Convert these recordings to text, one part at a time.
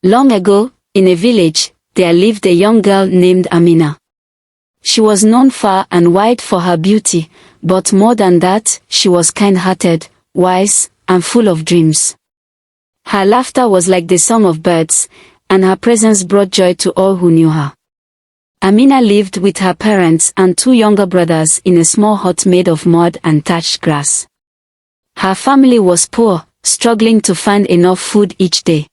Long ago, in a village, there lived a young girl named Amina. She was known far and wide for her beauty, but more than that, she was kind-hearted, wise, and full of dreams. Her laughter was like the song of birds, and her presence brought joy to all who knew her. Amina lived with her parents and two younger brothers in a small hut made of mud and thatched grass. Her family was poor, struggling to find enough food each day.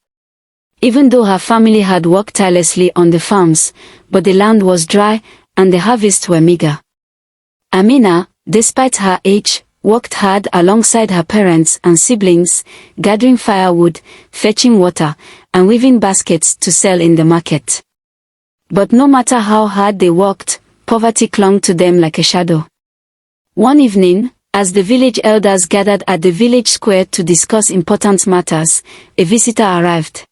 Even though her family had worked tirelessly on the farms, but the land was dry, and the harvests were meager. Amina, despite her age, worked hard alongside her parents and siblings, gathering firewood, fetching water, and weaving baskets to sell in the market. But no matter how hard they worked, poverty clung to them like a shadow. One evening, as the village elders gathered at the village square to discuss important matters, a visitor arrived.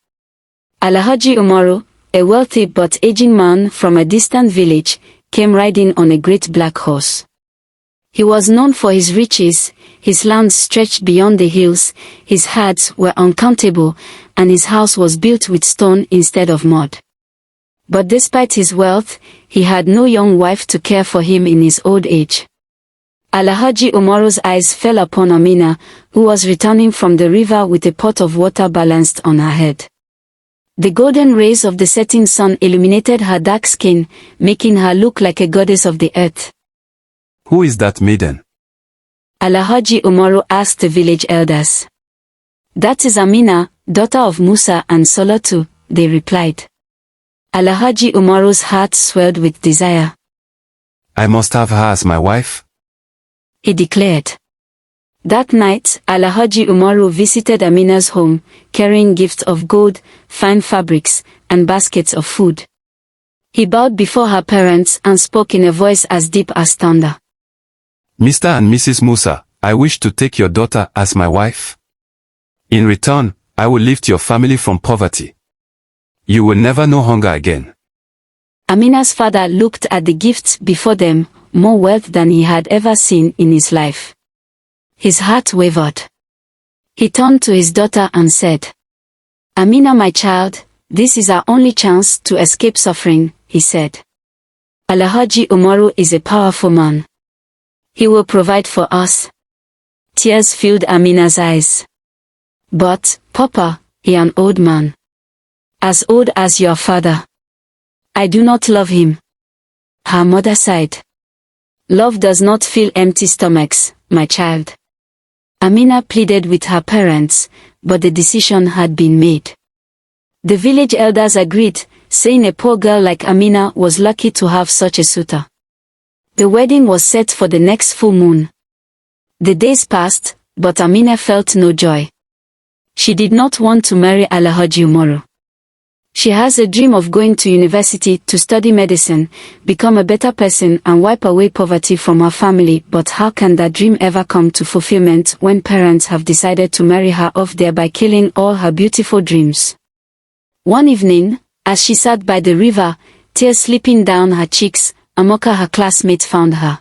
Alhaji Umaru, a wealthy but aging man from a distant village, came riding on a great black horse. He was known for his riches, his lands stretched beyond the hills, his herds were uncountable, and his house was built with stone instead of mud. But despite his wealth, he had no young wife to care for him in his old age. Alhaji Umaru's eyes fell upon Amina, who was returning from the river with a pot of water balanced on her head. The golden rays of the setting sun illuminated her dark skin, making her look like a goddess of the earth. Who is that maiden? Alhaji Umaru asked the village elders. That is Amina, daughter of Musa and Solatu, they replied. Alhaji Umaru's heart swelled with desire. I must have her as my wife, he declared. That night, Alhaji Umaru visited Amina's home, carrying gifts of gold, fine fabrics, and baskets of food. He bowed before her parents and spoke in a voice as deep as thunder. Mr. and Mrs. Musa, I wish to take your daughter as my wife. In return, I will lift your family from poverty. You will never know hunger again. Amina's father looked at the gifts before them, more wealth than he had ever seen in his life. His heart wavered. He turned to his daughter and said, Amina, my child, this is our only chance to escape suffering, he said. Alhaji Umaru is a powerful man. He will provide for us. Tears filled Amina's eyes. But, Papa, he is an old man. As old as your father. I do not love him. Her mother sighed. Love does not fill empty stomachs, my child. Amina pleaded with her parents, but the decision had been made. The village elders agreed, saying a poor girl like Amina was lucky to have such a suitor. The wedding was set for the next full moon. The days passed, but Amina felt no joy. She did not want to marry Alhaji Umaru. She has a dream of going to university to study medicine, become a better person and wipe away poverty from her family, but how can that dream ever come to fulfillment when parents have decided to marry her off, thereby killing all her beautiful dreams? One evening, as she sat by the river, tears slipping down her cheeks, Amoka, her classmate, found her.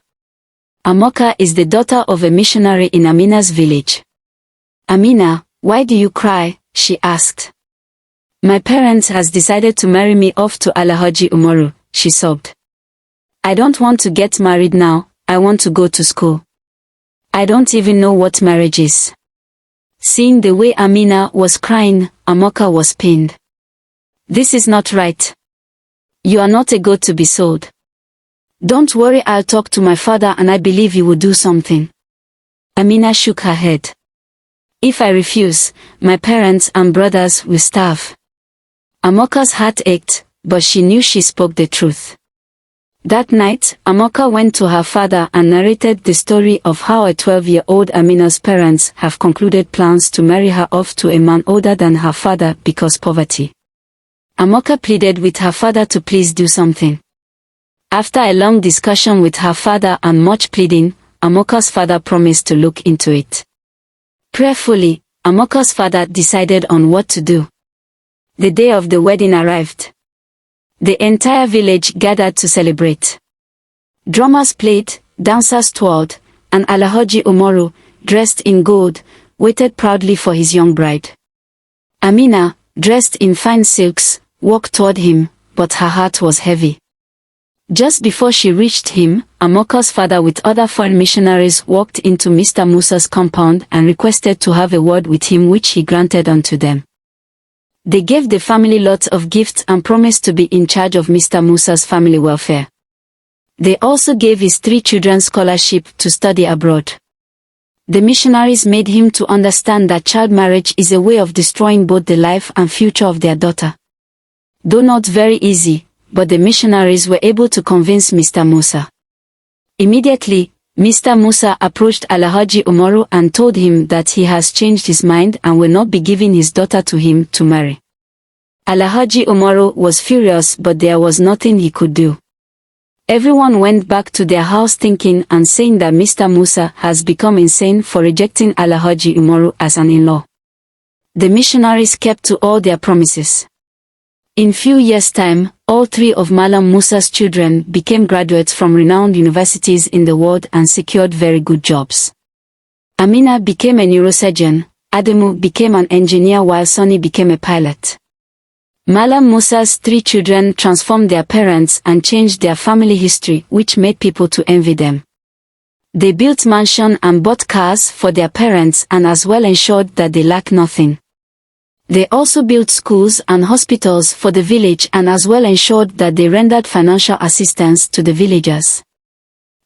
Amoka is the daughter of a missionary in Amina's village. Amina, why do you cry? She asked. My parents has decided to marry me off to Alhaji Umaru, she sobbed. I don't want to get married now, I want to go to school. I don't even know what marriage is. Seeing the way Amina was crying, Amoka was pained. This is not right. You are not a goat to be sold. Don't worry, I'll talk to my father and I believe he will do something. Amina shook her head. If I refuse, my parents and brothers will starve. Amoka's heart ached, but she knew she spoke the truth. That night, Amoka went to her father and narrated the story of how a 12-year-old Amina's parents have concluded plans to marry her off to a man older than her father because poverty. Amoka pleaded with her father to please do something. After a long discussion with her father and much pleading, Amoka's father promised to look into it. Prayerfully, Amoka's father decided on what to do. The day of the wedding arrived. The entire village gathered to celebrate. Drummers played, dancers twirled, and Alhaji Umaru, dressed in gold, waited proudly for his young bride. Amina, dressed in fine silks, walked toward him, but her heart was heavy. Just before she reached him, Amoka's father with other foreign missionaries walked into Mr. Musa's compound and requested to have a word with him, which he granted unto them. They gave the family lots of gifts and promised to be in charge of Mr. Musa's family welfare. They also gave his 3 children scholarship to study abroad. The missionaries made him to understand that child marriage is a way of destroying both the life and future of their daughter. Though not very easy, but the missionaries were able to convince Mr. Musa. Immediately, Mr. Musa approached Alhaji Umaru and told him that he has changed his mind and will not be giving his daughter to him to marry. Alhaji Umaru was furious, but there was nothing he could do. Everyone went back to their house thinking and saying that Mr. Musa has become insane for rejecting Alhaji Umaru as an in-law. The missionaries kept to all their promises. In few years' time, all 3 of Malam Musa's children became graduates from renowned universities in the world and secured very good jobs. Amina became a neurosurgeon, Adamu became an engineer while Sonny became a pilot. Malam Musa's 3 children transformed their parents and changed their family history, which made people to envy them. They built mansions and bought cars for their parents and as well ensured that they lack nothing. They also built schools and hospitals for the village and as well ensured that they rendered financial assistance to the villagers.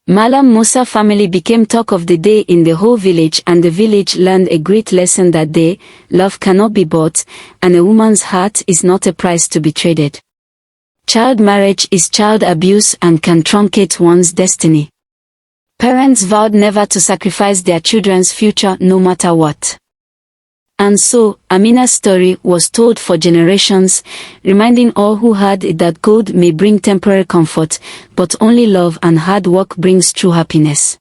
Malam Musa family became talk of the day in the whole village, and the village learned a great lesson that love cannot be bought, and a woman's heart is not a price to be traded. Child marriage is child abuse and can truncate one's destiny. Parents vowed never to sacrifice their children's future no matter what. And so, Amina's story was told for generations, reminding all who heard it that gold may bring temporary comfort, but only love and hard work brings true happiness.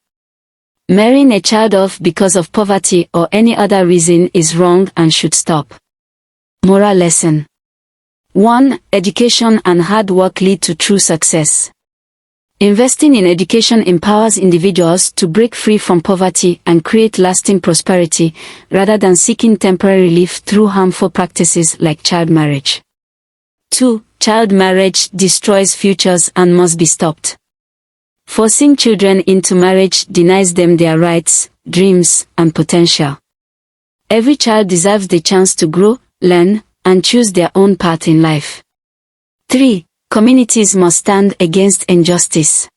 Marrying a child off because of poverty or any other reason is wrong and should stop. Moral lesson. 1. Education and hard work lead to true success. Investing in education empowers individuals to break free from poverty and create lasting prosperity, rather than seeking temporary relief through harmful practices like child marriage. 2. Child marriage destroys futures and must be stopped. Forcing children into marriage denies them their rights, dreams, and potential. Every child deserves the chance to grow, learn, and choose their own path in life. 3. Communities must stand against injustice.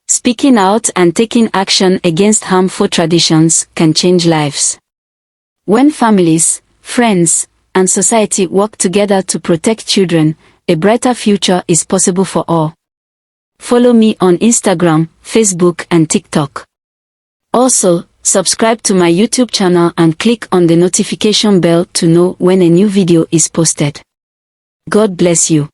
Speaking out and taking action against harmful traditions can change lives. When families, friends, and society work together to protect children, a brighter future is possible for all. Follow me on Instagram, Facebook, and TikTok. Also, subscribe to my YouTube channel and click on the notification bell to know when a new video is posted. God bless you.